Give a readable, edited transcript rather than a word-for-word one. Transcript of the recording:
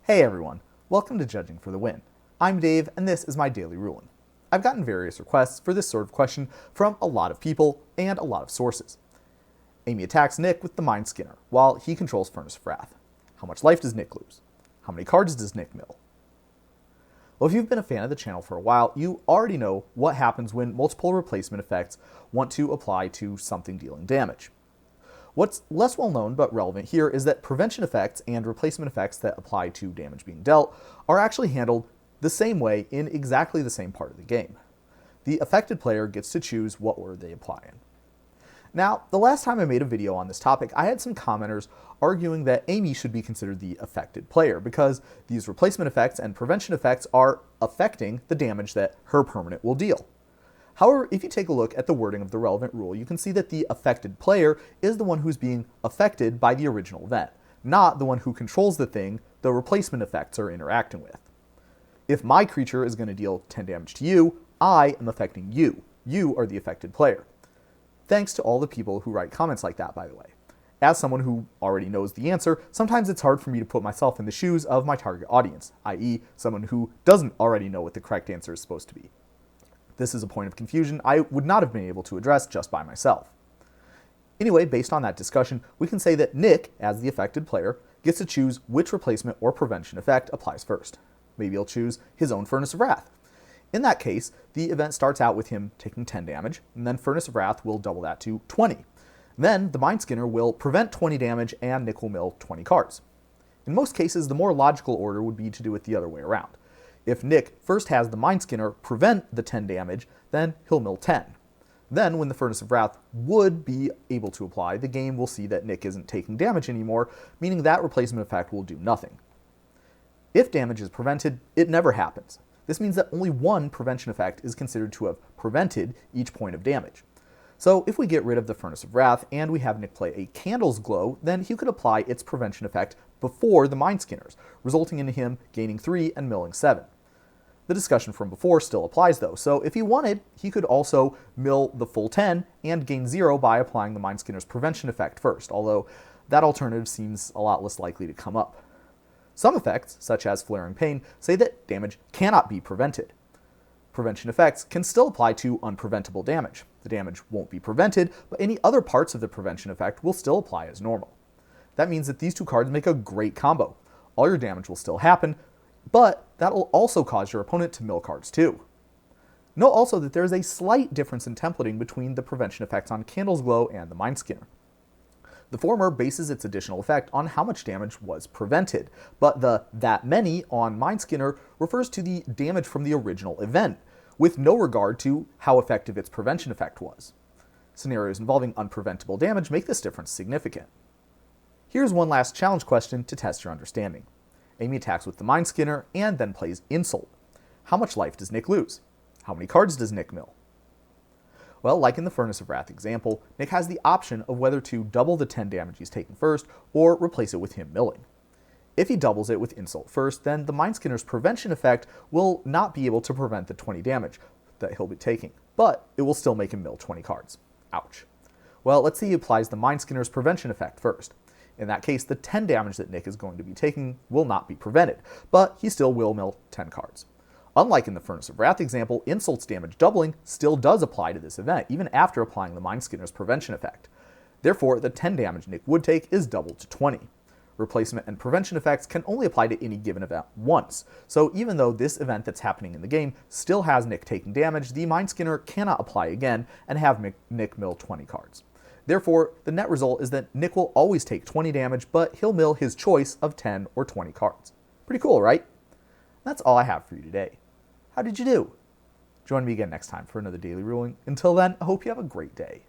Hey everyone, welcome to Judging for the Win. I'm Dave, and this is my daily ruling. I've gotten various requests for this sort of question from a lot of people and a lot of sources. Amy attacks Nick with the Mindskinner, while he controls Furnace of Rath. How much life does Nick lose? How many cards does Nick mill? Well, if you've been a fan of the channel for a while, you already know what happens when multiple replacement effects want to apply to something dealing damage. What's less well known but relevant here is that prevention effects and replacement effects that apply to damage being dealt are actually handled the same way in exactly the same part of the game. The affected player gets to choose what order they apply in. Now, the last time I made a video on this topic, I had some commenters arguing that Amy should be considered the affected player because these replacement effects and prevention effects are affecting the damage that her permanent will deal. However, if you take a look at the wording of the relevant rule, you can see that the affected player is the one who's being affected by the original event, not the one who controls the thing the replacement effects are interacting with. If my creature is going to deal 10 damage to you, I am affecting you. You are the affected player. Thanks to all the people who write comments like that, by the way. As someone who already knows the answer, sometimes it's hard for me to put myself in the shoes of my target audience, i.e. someone who doesn't already know what the correct answer is supposed to be. This is a point of confusion I would not have been able to address just by myself. Anyway, based on that discussion, we can say that Nick, as the affected player, gets to choose which replacement or prevention effect applies first. Maybe he'll choose his own Furnace of Rath. In that case, the event starts out with him taking 10 damage, and then Furnace of Wrath will double that to 20. Then the Mindskinner will prevent 20 damage and Nick will mill 20 cards. In most cases, the more logical order would be to do it the other way around. If Nick first has the Mindskinner prevent the 10 damage, then he'll mill 10. Then, when the Furnace of Wrath would be able to apply, the game will see that Nick isn't taking damage anymore, meaning that replacement effect will do nothing. If damage is prevented, it never happens. This means that only one prevention effect is considered to have prevented each point of damage. So if we get rid of the Furnace of Wrath and we have Nick play a Candle's Glow, then he could apply its prevention effect before the Mindskinners, resulting in him gaining 3 and milling 7. The discussion from before still applies though, so if he wanted, he could also mill the full 10 and gain 0 by applying the Mindskinner's prevention effect first, although that alternative seems a lot less likely to come up. Some effects, such as Flaring Pain, say that damage cannot be prevented. Prevention effects can still apply to unpreventable damage. The damage won't be prevented, but any other parts of the prevention effect will still apply as normal. That means that these two cards make a great combo. All your damage will still happen, but that will also cause your opponent to mill cards too. Note also that there is a slight difference in templating between the prevention effects on Candle's Glow and the Mindskinner. The former bases its additional effect on how much damage was prevented, but the that many on Mindskinner refers to the damage from the original event, with no regard to how effective its prevention effect was. Scenarios involving unpreventable damage make this difference significant. Here's one last challenge question to test your understanding. Amy attacks with the Mindskinner and then plays Insult. How much life does Nick lose? How many cards does Nick mill? Well, like in the Furnace of Wrath example, Nick has the option of whether to double the 10 damage he's taken first or replace it with him milling. If he doubles it with Insult first, then the Mindskinner's prevention effect will not be able to prevent the 20 damage that he'll be taking, but it will still make him mill 20 cards. Ouch. Well, let's say he applies the Mindskinner's prevention effect first. In that case, the 10 damage that Nick is going to be taking will not be prevented, but he still will mill 10 cards. Unlike in the Furnace of Wrath example, Insult's damage doubling still does apply to this event, even after applying the Mindskinner's prevention effect. Therefore, the 10 damage Nick would take is doubled to 20. Replacement and prevention effects can only apply to any given event once, so even though this event that's happening in the game still has Nick taking damage, the Mindskinner cannot apply again and have Nick mill 20 cards. Therefore, the net result is that Nick will always take 20 damage, but he'll mill his choice of 10 or 20 cards. Pretty cool, right? That's all I have for you today. How did you do? Join me again next time for another daily ruling. Until then, I hope you have a great day.